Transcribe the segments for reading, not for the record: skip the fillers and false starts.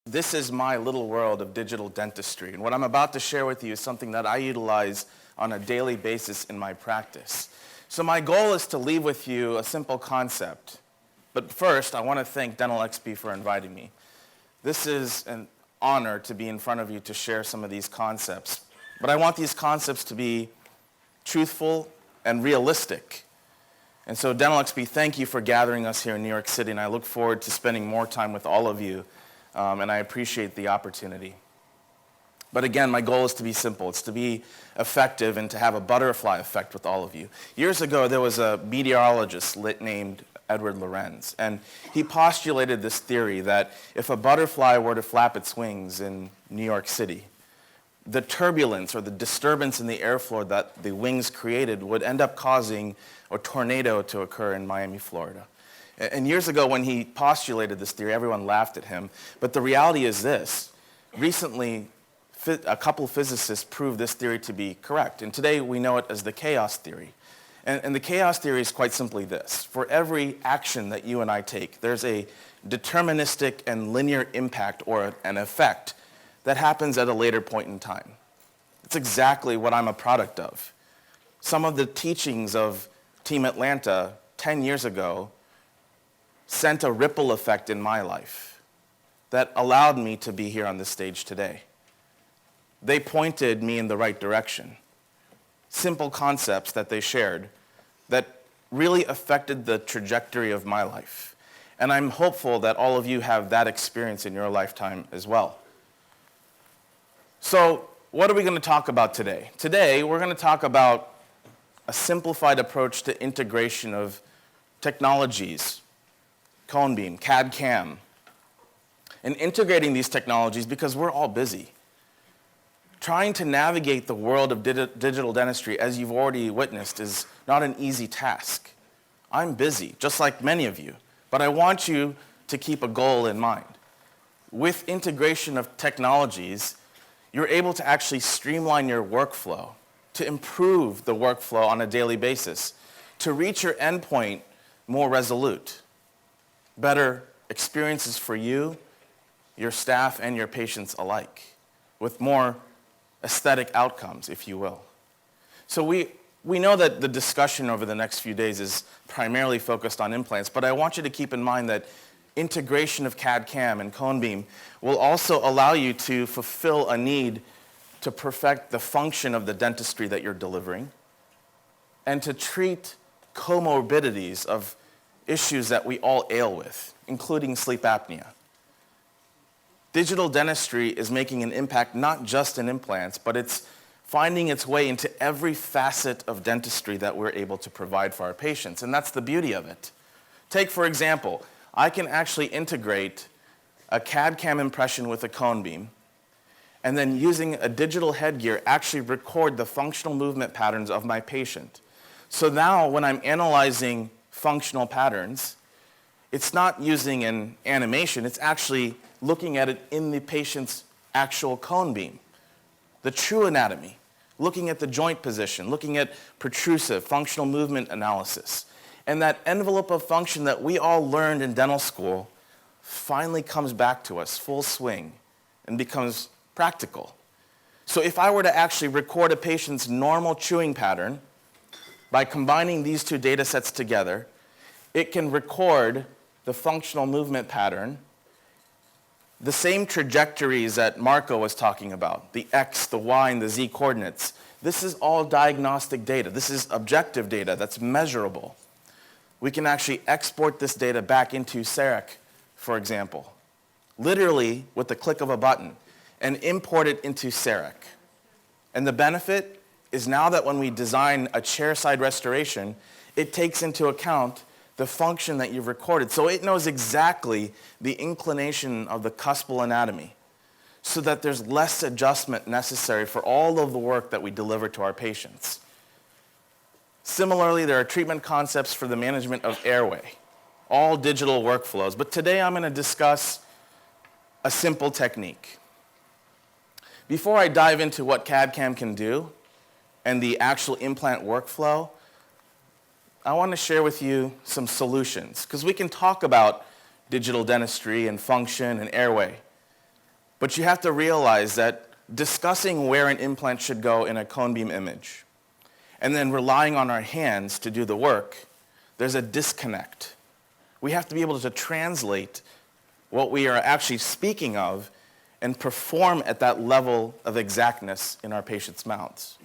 This is my little world of digital dentistry, and what I'm about to share with you is something that I utilize on a daily basis in my practice. So my goal is to leave with you a simple concept. But first, I want to thank Dental XP for inviting me. This is an honor to be in front of you to share some of these concepts. But I want these concepts to be truthful and realistic. And so Dental XP, thank you for gathering us here in New York City, and I look forward to spending more time with all of you. And I appreciate the opportunity. But again, my goal is to be simple. It's to be effective and to have a butterfly effect with all of you. Years ago, there was a meteorologist named Edward Lorenz, and he postulated this theory that if a butterfly were to flap its wings in New York City, the turbulence or the disturbance in the airflow that the wings created would end up causing a tornado to occur in Miami, Florida. And years ago, when he postulated this theory, everyone laughed at him. But the reality is this. Recently, a couple of physicists proved this theory to be correct. And today, we know it as the chaos theory. And the chaos theory is quite simply this. For every action that you and I take, there's a deterministic and linear impact or an effect that happens at a later point in time. It's exactly what I'm a product of. Some of the teachings of Team Atlanta 10 years ago sent a ripple effect in my life that allowed me to be here on this stage today. They pointed me in the right direction. Simple concepts that they shared that really affected the trajectory of my life. And I'm hopeful that all of you have that experience in your lifetime as well. So, what are we going to talk about today? Today, we're going to talk about a simplified approach to integration of technologies, cone beam, CAD/CAM, and integrating these technologies because we're all busy. Trying to navigate the world of digital dentistry, as you've already witnessed, is not an easy task. I'm busy, just like many of you, but I want you to keep a goal in mind. With integration of technologies, you're able to actually streamline your workflow, to improve the workflow on a daily basis, to reach your endpoint more resolute. Better experiences for you, your staff, and your patients alike, with more aesthetic outcomes, if you will. So we know that the discussion over the next few days is primarily focused on implants, but I want you to keep in mind that integration of CAD/CAM and cone beam will also allow you to fulfill a need to perfect the function of the dentistry that you're delivering and to treat comorbidities of issues that we all ail with, including sleep apnea. Digital dentistry is making an impact not just in implants, but it's finding its way into every facet of dentistry that we're able to provide for our patients, and that's the beauty of it. Take, for example, I can actually integrate a CAD/CAM impression with a cone beam, and then using a digital headgear actually record the functional movement patterns of my patient. So now when I'm analyzing functional patterns, it's not using an animation, it's actually looking at it in the patient's actual cone beam, the true anatomy, looking at the joint position, looking at protrusive functional movement analysis. And that envelope of function that we all learned in dental school finally comes back to us full swing and becomes practical. So if I were to actually record a patient's normal chewing pattern, by combining these two data sets together, it can record the functional movement pattern, the same trajectories that Marco was talking about, the X, the Y, and the Z coordinates. This is all diagnostic data. This is objective data that's measurable. We can actually export this data back into CEREC, for example, literally with the click of a button, and import it into CEREC. And the benefit is now that when we design a chairside restoration, it takes into account the function that you've recorded. So it knows exactly the inclination of the cuspal anatomy so that there's less adjustment necessary for all of the work that we deliver to our patients. Similarly, there are treatment concepts for the management of airway, all digital workflows. But today I'm going to discuss a simple technique. Before I dive into what CAD/CAM can do and the actual implant workflow, I want to share with you some solutions, because we can talk about digital dentistry and function and airway, But you have to realize that discussing where an implant should go in a cone beam image and then relying on our hands to do the work, there's a disconnect. We have to be able to translate what we are actually speaking of and perform at that level of exactness in our patients' mouths.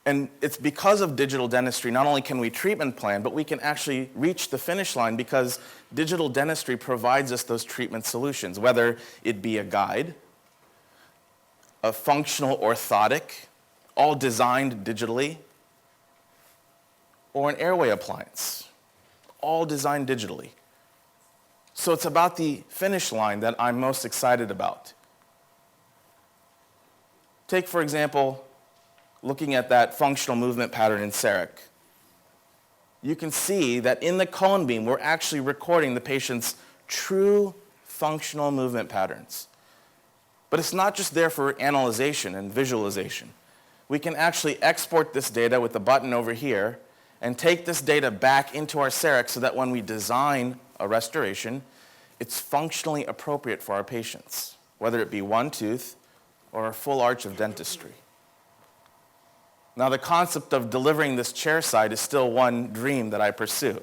And it's because of digital dentistry, not only can we treatment plan, but we can actually reach the finish line because digital dentistry provides us those treatment solutions, whether it be a guide, a functional orthotic, all designed digitally, or an airway appliance, all designed digitally. So it's about the finish line that I'm most excited about. Take, for example, looking at that functional movement pattern in CEREC. You can see that in the cone beam, we're actually recording the patient's true functional movement patterns. But it's not just there for analyzation and visualization. We can actually export this data with the button over here and take this data back into our CEREC so that when we design a restoration, it's functionally appropriate for our patients, whether it be one tooth or a full arch of dentistry. Now, the concept of delivering this chairside is still one dream that I pursue.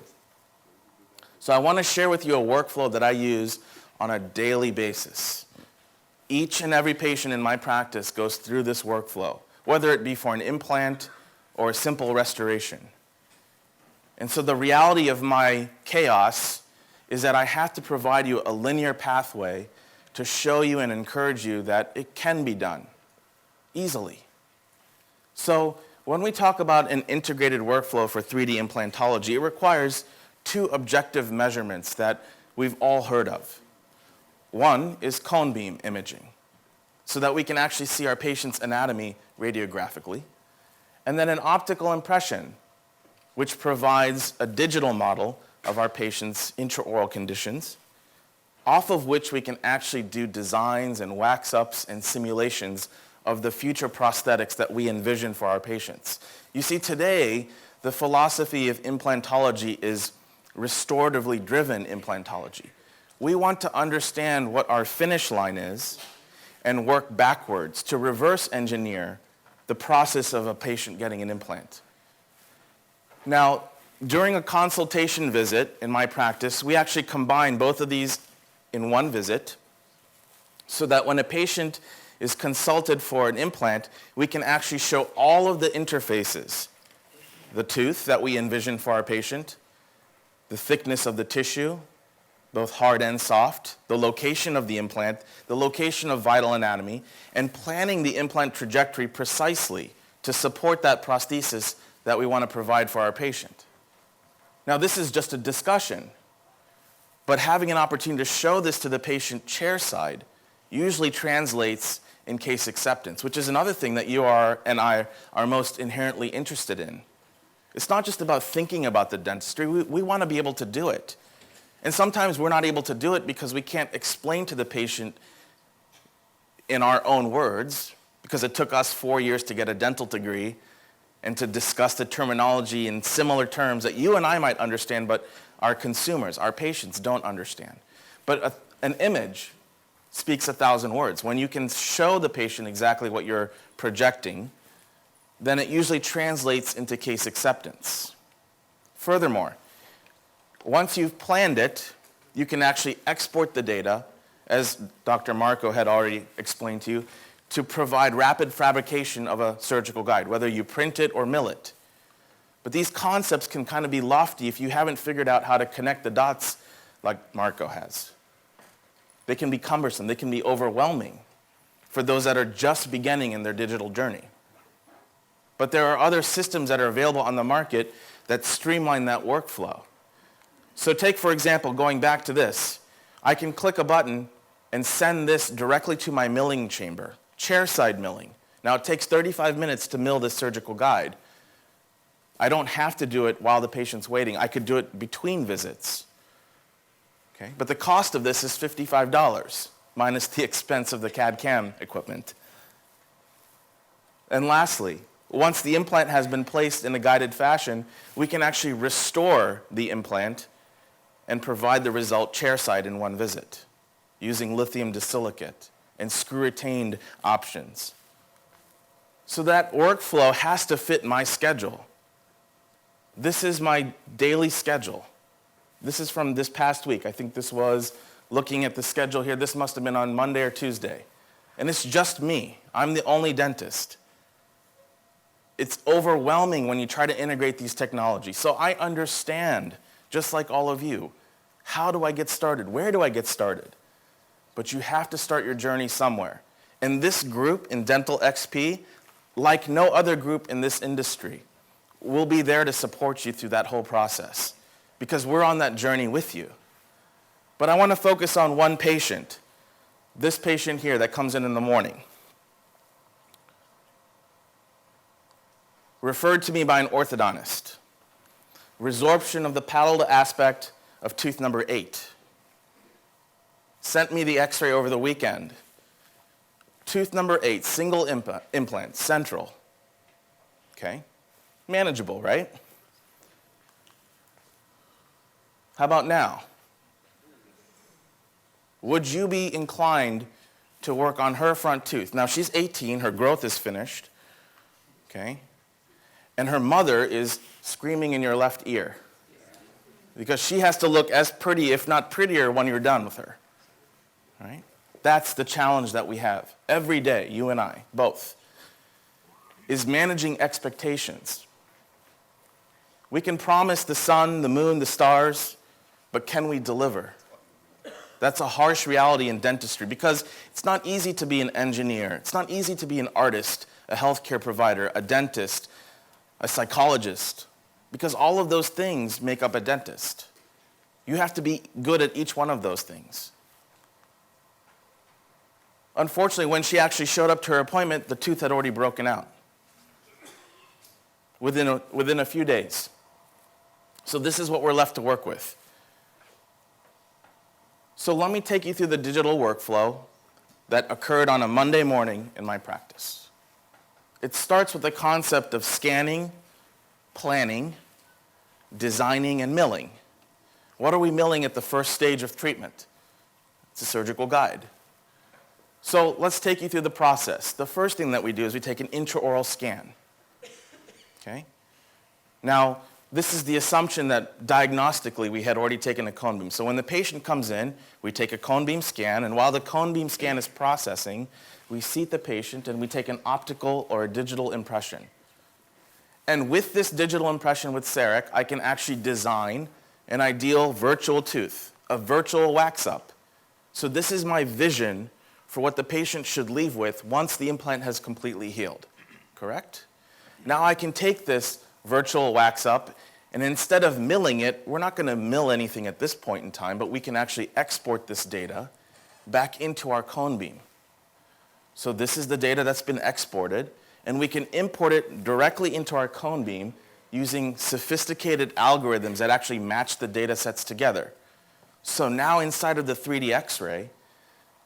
So I want to share with you a workflow that I use on a daily basis. Each and every patient in my practice goes through this workflow, whether it be for an implant or a simple restoration. And so the reality of my chaos is that I have to provide you a linear pathway to show you and encourage you that it can be done easily. So when we talk about an integrated workflow for 3D implantology, it requires two objective measurements that we've all heard of. One is cone beam imaging, so that we can actually see our patient's anatomy radiographically, and then an optical impression, which provides a digital model of our patient's intraoral conditions, off of which we can actually do designs and wax-ups and simulations of the future prosthetics that we envision for our patients. You see, today, the philosophy of implantology is restoratively driven implantology. We want to understand what our finish line is and work backwards to reverse engineer the process of a patient getting an implant. Now, during a consultation visit in my practice, we actually combine both of these in one visit so that when a patient is consulted for an implant, we can actually show all of the interfaces, the tooth that we envision for our patient, the thickness of the tissue, both hard and soft, the location of the implant, the location of vital anatomy, and planning the implant trajectory precisely to support that prosthesis that we want to provide for our patient. Now, this is just a discussion, but having an opportunity to show this to the patient chairside usually translates in case acceptance, which is another thing that you and I are most inherently interested in. It's not just about thinking about the dentistry. We want to be able to do it. And sometimes we're not able to do it because we can't explain to the patient in our own words, because it took us 4 years to get a dental degree and to discuss the terminology in similar terms that you and I might understand, but our consumers, our patients don't understand. But an image speaks 1,000 words. When you can show the patient exactly what you're projecting, then it usually translates into case acceptance. Furthermore, once you've planned it, you can actually export the data, as Dr. Marco had already explained to you, to provide rapid fabrication of a surgical guide, whether you print it or mill it. But these concepts can kind of be lofty if you haven't figured out how to connect the dots like Marco has. They can be cumbersome, they can be overwhelming for those that are just beginning in their digital journey. But there are other systems that are available on the market that streamline that workflow. So take, for example, going back to this, I can click a button and send this directly to my milling chamber, chairside milling. Now, it takes 35 minutes to mill this surgical guide. I don't have to do it while the patient's waiting. I could do it between visits. Okay? But the cost of this is $55, minus the expense of the CAD/CAM equipment. And lastly, once the implant has been placed in a guided fashion, we can actually restore the implant and provide the result chairside in one visit using lithium disilicate and screw-retained options. So that workflow has to fit my schedule. This is my daily schedule. This is from this past week. I think this was, looking at the schedule here, this must have been on Monday or Tuesday. And it's just me. I'm the only dentist. It's overwhelming when you try to integrate these technologies. So I understand, just like all of you, how do I get started? Where do I get started? But you have to start your journey somewhere. And this group in Dental XP, like no other group in this industry, will be there to support you through that whole process because we're on that journey with you. But I want to focus on one patient, this patient here that comes in the morning. Referred to me by an orthodontist. Resorption of the palatal aspect of tooth number 8. Sent me the x-ray over the weekend. Tooth number 8, single implant, central. Okay, manageable, right? How about now? Would you be inclined to work on her front tooth? Now she's 18, her growth is finished, okay? And her mother is screaming in your left ear because she has to look as pretty, if not prettier, when you're done with her, right? That's the challenge that we have every day, you and I, both, is managing expectations. We can promise the sun, the moon, the stars, but can we deliver? That's a harsh reality in dentistry because it's not easy to be an engineer. It's not easy to be an artist, a healthcare provider, a dentist, a psychologist, because all of those things make up a dentist. You have to be good at each one of those things. Unfortunately, when she actually showed up to her appointment, the tooth had already broken out within a few days. So this is what we're left to work with. So let me take you through the digital workflow that occurred on a Monday morning in my practice. It starts with the concept of scanning, planning, designing, and milling. What are we milling at the first stage of treatment? It's a surgical guide. So let's take you through the process. The first thing that we do is we take an intraoral scan. Okay? Now, this is the assumption that diagnostically we had already taken a cone beam. So when the patient comes in, we take a cone beam scan, and while the cone beam scan is processing, we seat the patient and we take an optical or a digital impression. And with this digital impression with CEREC, I can actually design an ideal virtual tooth, a virtual wax-up. So this is my vision for what the patient should leave with once the implant has completely healed, correct? Now I can take this virtual wax-up, and instead of milling it, we're not going to mill anything at this point in time, but we can actually export this data back into our cone beam. So this is the data that's been exported, and we can import it directly into our cone beam using sophisticated algorithms that actually match the data sets together. So now inside of the 3D X-ray,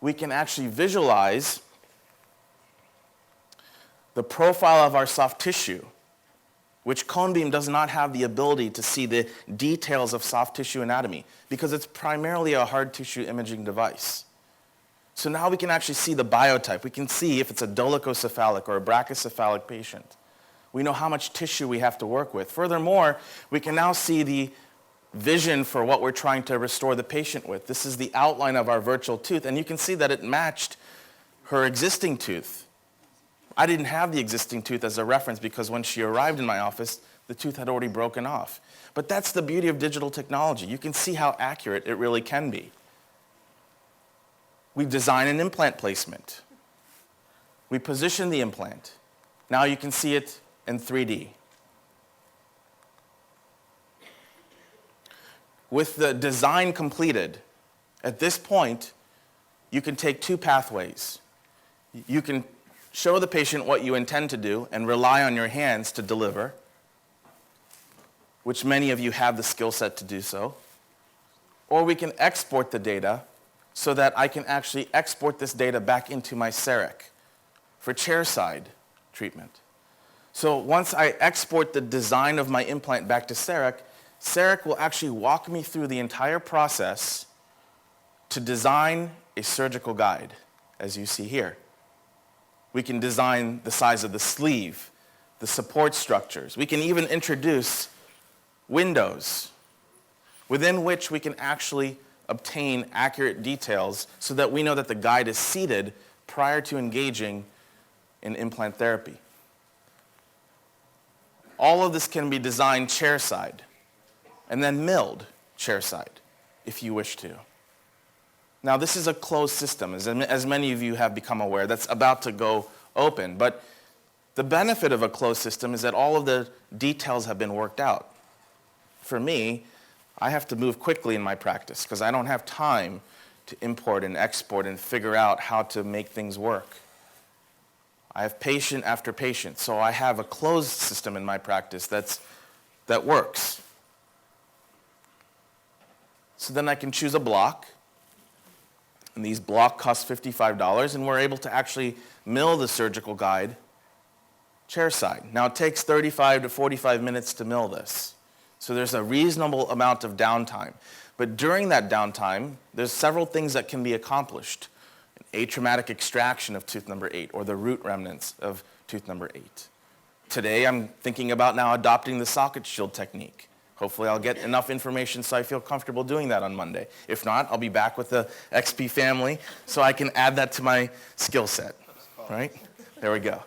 we can actually visualize the profile of our soft tissue, which cone beam does not have the ability to see the details of soft tissue anatomy because it's primarily a hard tissue imaging device. So now we can actually see the biotype. We can see if it's a dolichocephalic or a brachycephalic patient. We know how much tissue we have to work with. Furthermore, we can now see the vision for what we're trying to restore the patient with. This is the outline of our virtual tooth, and you can see that it matched her existing tooth. I didn't have the existing tooth as a reference because when she arrived in my office, the tooth had already broken off. But that's the beauty of digital technology. You can see how accurate it really can be. We design an implant placement. We position the implant. Now you can see it in 3D. With the design completed, at this point, you can take two pathways. You can show the patient what you intend to do and rely on your hands to deliver, which many of you have the skill set to do so. Or we can export the data so that I can actually export this data back into my CEREC for chairside treatment. So once I export the design of my implant back to CEREC, CEREC will actually walk me through the entire process to design a surgical guide. as you see here. We can design the size of the sleeve, the support structures. We can even introduce windows within which we can actually obtain accurate details so that we know that the guide is seated prior to engaging in implant therapy. All of this can be designed chairside and then milled chairside if you wish to. Now, this is a closed system, as many of you have become aware, that's about to go open. But the benefit of a closed system is that all of the details have been worked out. For me, I have to move quickly in my practice because I don't have time to import and export and figure out how to make things work. I have patient after patient, so I have a closed system in my practice that works. So then I can choose a block, and these blocks cost $55, and we're able to actually mill the surgical guide chairside. Now it takes 35 to 45 minutes to mill this, so there's a reasonable amount of downtime. But during that downtime, there's several things that can be accomplished. An atraumatic extraction of tooth number 8, or the root remnants of tooth number 8. Today, I'm thinking about now adopting the socket shield technique. Hopefully, I'll get enough information so I feel comfortable doing that on Monday. If not, I'll be back with the XP family so I can add that to my skill set, right? There we go.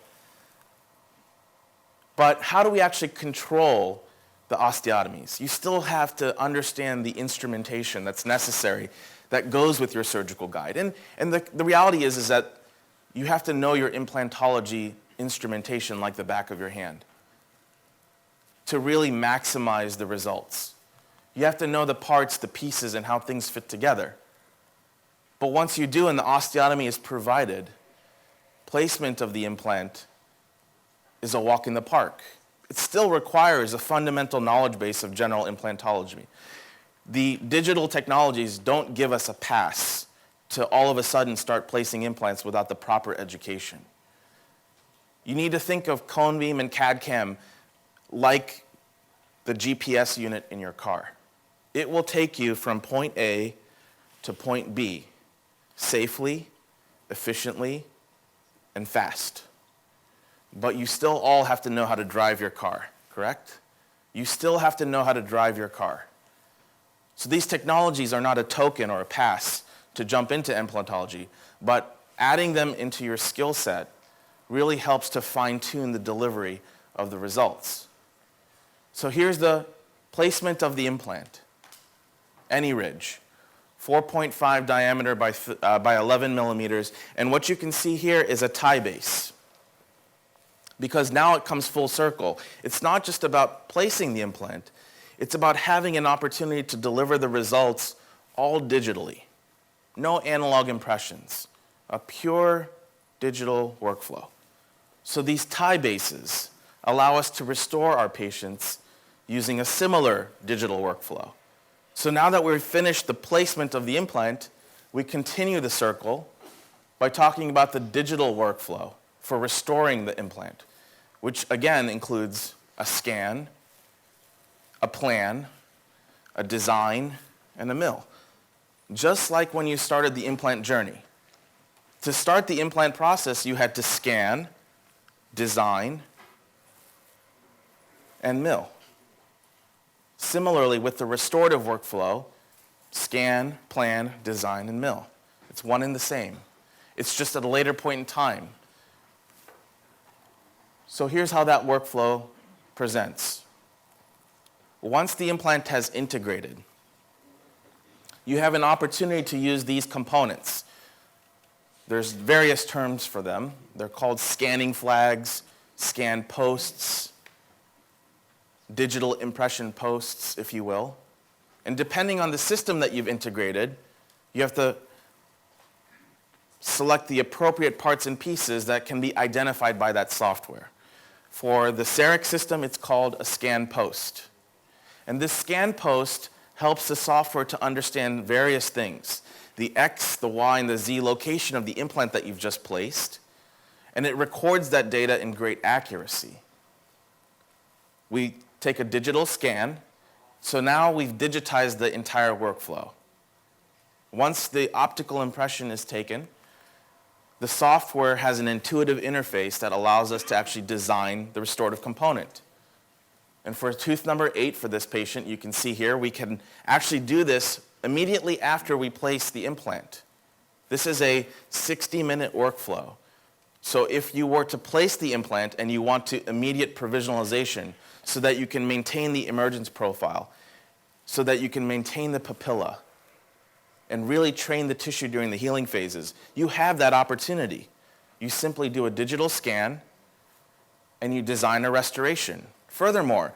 But how do we actually control the osteotomies? You still have to understand the instrumentation that's necessary that goes with your surgical guide. And the reality is that you have to know your implantology instrumentation like the back of your hand to really maximize the results. You have to know the parts, the pieces, and how things fit together. But once you do and the osteotomy is provided, placement of the implant is a walk in the park. It still requires a fundamental knowledge base of general implantology. The digital technologies don't give us a pass to all of a sudden start placing implants without the proper education. You need to think of cone beam and CAD/CAM like the GPS unit in your car. It will take you from point A to point B safely, efficiently, and fast. But you still all have to know how to drive your car, correct? You still have to know how to drive your car. So these technologies are not a token or a pass to jump into implantology, but adding them into your skill set really helps to fine-tune the delivery of the results. So here's the placement of the implant. Any ridge, 4.5 diameter by 11 millimeters, and what you can see here is a tie base. Because now it comes full circle. It's not just about placing the implant, it's about having an opportunity to deliver the results all digitally. No analog impressions, a pure digital workflow. So these tie bases allow us to restore our patients using a similar digital workflow. So now that we've finished the placement of the implant, we continue the circle by talking about the digital workflow for restoring the implant, which again includes a scan, a plan, a design, and a mill. Just like when you started the implant journey. To start the implant process, you had to scan, design, and mill. Similarly, with the restorative workflow, scan, plan, design, and mill. It's one and the same. It's just at a later point in time. So here's how that workflow presents. Once the implant has integrated, you have an opportunity to use these components. There's various terms for them. They're called scanning flags, scan posts, digital impression posts, if you will. And depending on the system that you've integrated, you have to select the appropriate parts and pieces that can be identified by that software. For the CEREC system, it's called a scan post. And this scan post helps the software to understand various things. The X, the Y, and the Z location of the implant that you've just placed. And it records that data in great accuracy. We take a digital scan. So now we've digitized the entire workflow. Once the optical impression is taken, the software has an intuitive interface that allows us to actually design the restorative component. And for tooth number 8 for this patient, you can see here, we can actually do this immediately after we place the implant. This is a 60-minute workflow. So if you were to place the implant and you want to immediate provisionalization so that you can maintain the emergence profile, so that you can maintain the papilla, and really train the tissue during the healing phases, you have that opportunity. You simply do a digital scan and you design a restoration. Furthermore,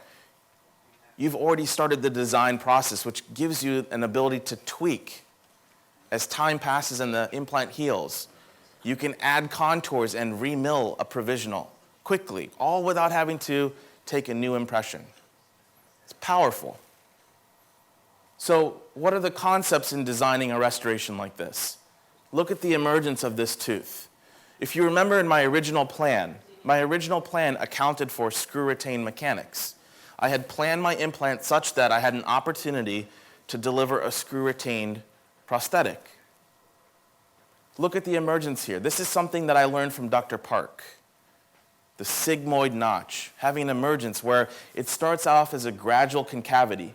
you've already started the design process, which gives you an ability to tweak. As time passes and the implant heals, you can add contours and remill a provisional quickly, all without having to take a new impression. It's powerful. So what are the concepts in designing a restoration like this? Look at the emergence of this tooth. If you remember in my original plan accounted for screw-retained mechanics. I had planned my implant such that I had an opportunity to deliver a screw-retained prosthetic. Look at the emergence here. This is something that I learned from Dr. Park. The sigmoid notch, having an emergence where it starts off as a gradual concavity,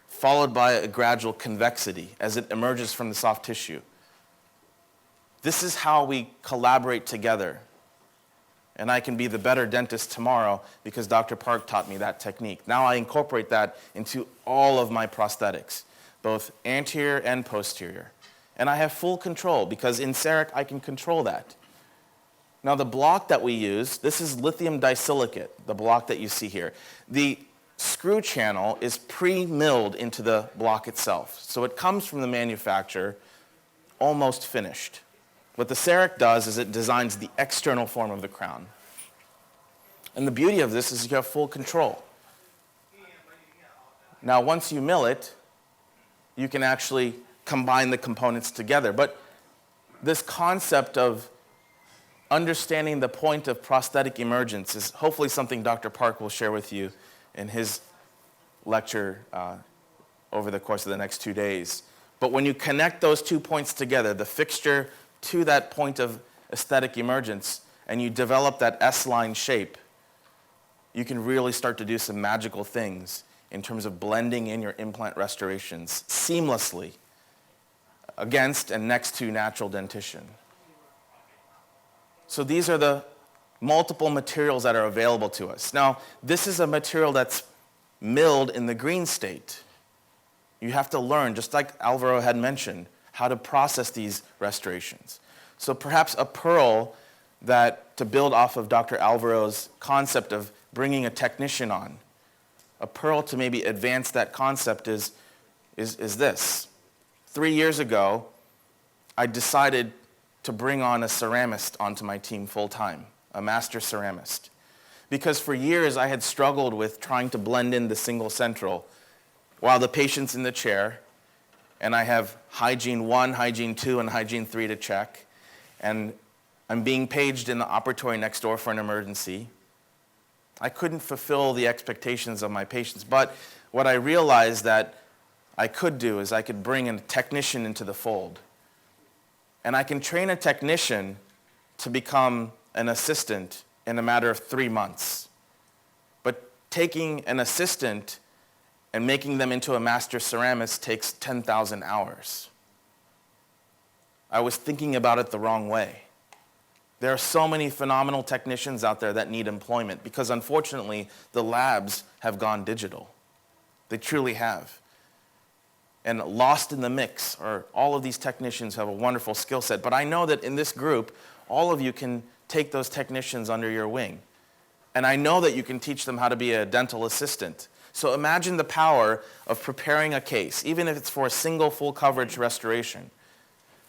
followed by a gradual convexity as it emerges from the soft tissue. This is how we collaborate together. And I can be the better dentist tomorrow because Dr. Park taught me that technique. Now I incorporate that into all of my prosthetics, both anterior and posterior. And I have full control because in CEREC I can control that. Now the block that we use, this is lithium disilicate, the block that you see here. The screw channel is pre-milled into the block itself. So it comes from the manufacturer almost finished. What the CEREC does is it designs the external form of the crown. And the beauty of this is you have full control. Now once you mill it, you can actually combine the components together. But this concept of understanding the point of prosthetic emergence is hopefully something Dr. Park will share with you in his lecture over the course of the next 2 days. But when you connect those 2 points together, the fixture to that point of aesthetic emergence, and you develop that S-line shape, you can really start to do some magical things in terms of blending in your implant restorations seamlessly against and next to natural dentition. So these are the multiple materials that are available to us. Now, this is a material that's milled in the green state. You have to learn, just like Alvaro had mentioned, how to process these restorations. So perhaps a pearl that, to build off of Dr. Alvaro's concept of bringing a technician on, a pearl to maybe advance that concept is this. 3 years ago, I decided to bring on a ceramist onto my team full-time, a master ceramist. Because for years I had struggled with trying to blend in the single central while the patient's in the chair, and I have hygiene 1, hygiene 2, and hygiene 3 to check, and I'm being paged in the operatory next door for an emergency. I couldn't fulfill the expectations of my patients, but what I realized that I could do is I could bring a technician into the fold. And I can train a technician to become an assistant in a matter of 3 months. But taking an assistant and making them into a master ceramist takes 10,000 hours. I was thinking about it the wrong way. There are so many phenomenal technicians out there that need employment because unfortunately the labs have gone digital. They truly have. And lost in the mix are all of these technicians who have a wonderful skill set. But I know that in this group, all of you can take those technicians under your wing. And I know that you can teach them how to be a dental assistant. So imagine the power of preparing a case, even if it's for a single full coverage restoration.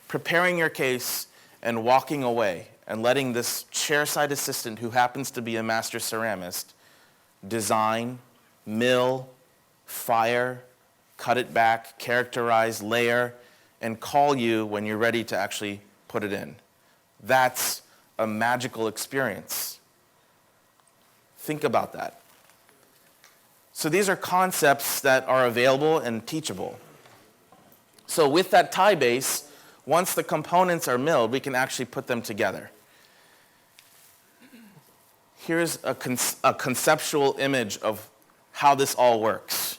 Preparing your case and walking away and letting this chairside assistant who happens to be a master ceramist design, mill, fire, cut it back, characterize, layer, and call you when you're ready to actually put it in. That's a magical experience. Think about that. So these are concepts that are available and teachable. So with that tie base, Once the components are milled, we can actually put them together. Here's a conceptual image of how this all works.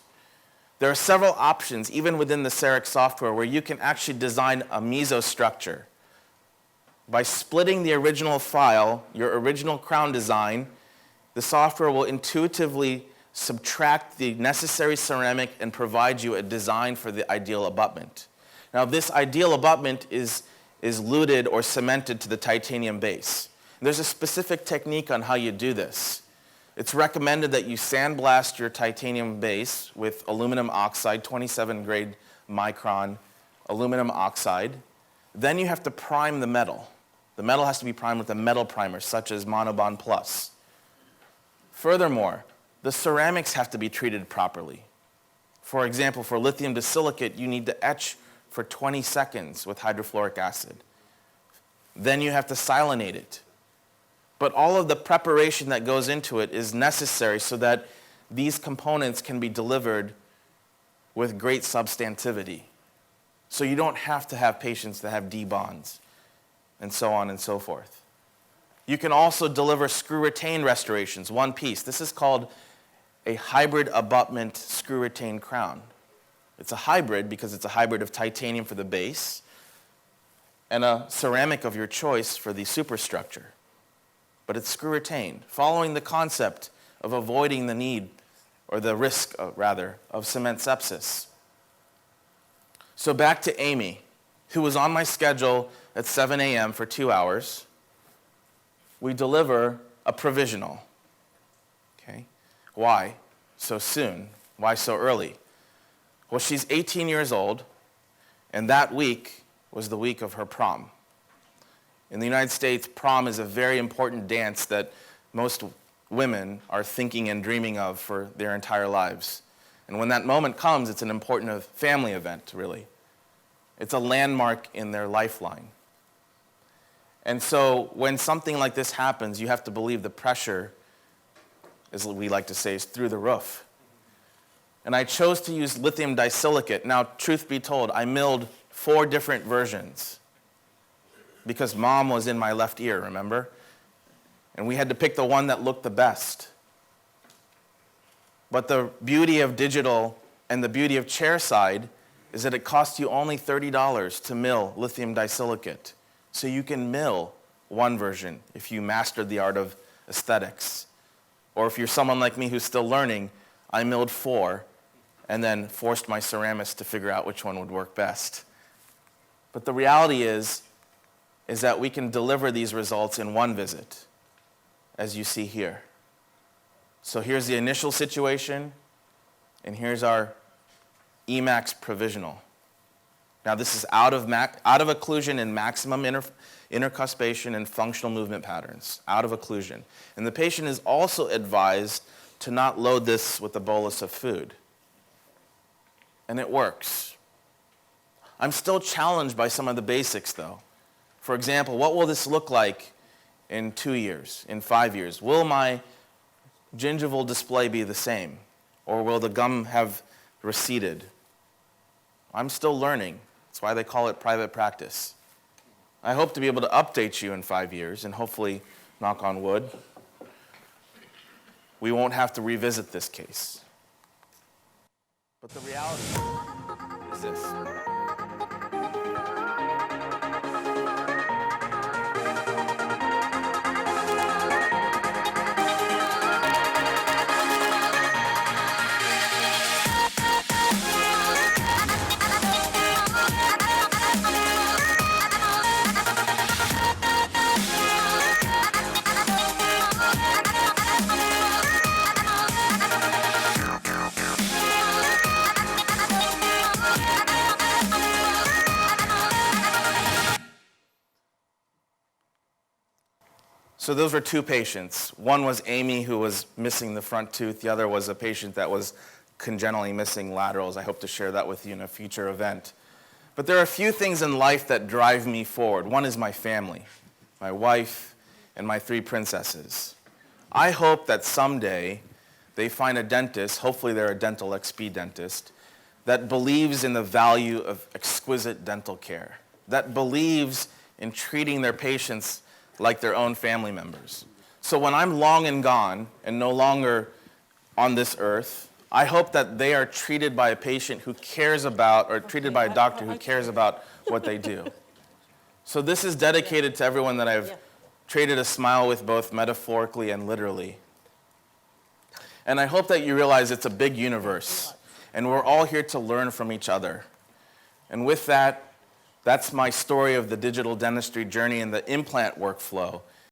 There are several options, even within the Esthetic software, where you can actually design a mesostructure. By splitting the original file, your original crown design, the software will intuitively subtract the necessary ceramic and provide you a design for the ideal abutment. Now, this ideal abutment is luted or cemented to the titanium base. There's a specific technique on how you do this. It's recommended that you sandblast your titanium base with aluminum oxide, 27 grade micron aluminum oxide. Then you have to prime the metal. The metal has to be primed with a metal primer, such as Monobond Plus. Furthermore, the ceramics have to be treated properly. For example, for lithium disilicate, you need to etch for 20 seconds with hydrofluoric acid. Then you have to silanate it. But all of the preparation that goes into it is necessary so that these components can be delivered with great substantivity. So you don't have to have patients that have D bonds, and so on and so forth. You can also deliver screw-retained restorations, one piece. This is called a hybrid abutment screw-retained crown. It's a hybrid because it's a hybrid of titanium for the base and a ceramic of your choice for the superstructure. But it's screw-retained, following the concept of avoiding the need, or the risk, rather, of cement sepsis. So back to Amy, who was on my schedule at 7 a.m. for 2 hours. We deliver a provisional. Okay? Why so soon? Why so early? Well, she's 18 years old, and that week was the week of her prom. In the United States, prom is a very important dance that most women are thinking and dreaming of for their entire lives. And when that moment comes, it's an important family event, really. It's a landmark in their lifeline. And so when something like this happens, you have to believe the pressure, as we like to say, is through the roof. And I chose to use lithium disilicate. Now, truth be told, I milled 4 different versions because mom was in my left ear, remember? And we had to pick the one that looked the best. But the beauty of digital and the beauty of chairside is that it costs you only $30 to mill lithium disilicate. So you can mill one version if you mastered the art of aesthetics. Or if you're someone like me who's still learning, I milled 4 and then forced my ceramist to figure out which one would work best. But the reality is that we can deliver these results in one visit, as you see here. So here's the initial situation, and here's our Emax provisional. Now this is out of occlusion and maximum intercuspation and functional movement patterns, out of occlusion. And the patient is also advised to not load this with a bolus of food. And it works. I'm still challenged by some of the basics though. For example, what will this look like in 2 years, in 5 years? Will my gingival display be the same? Or will the gum have receded? I'm still learning. That's why they call it private practice. I hope to be able to update you in 5 years, and hopefully, knock on wood, we won't have to revisit this case. But the reality is this. So those were 2 patients. One was Amy, who was missing the front tooth. The other was a patient that was congenitally missing laterals. I hope to share that with you in a future event. But there are a few things in life that drive me forward. One is my family, my wife, and my 3 princesses. I hope that someday they find a dentist, hopefully they're a dental XP dentist, that believes in the value of exquisite dental care, that believes in treating their patients like their own family members. So when I'm long and gone and no longer on this earth, I hope that they are treated by a patient who cares about, or treated by a doctor who cares about what they do. So this is dedicated to everyone that I've traded a smile with, both metaphorically and literally. And I hope that you realize it's a big universe, and we're all here to learn from each other. And with that, that's my story of the digital dentistry journey and the implant workflow.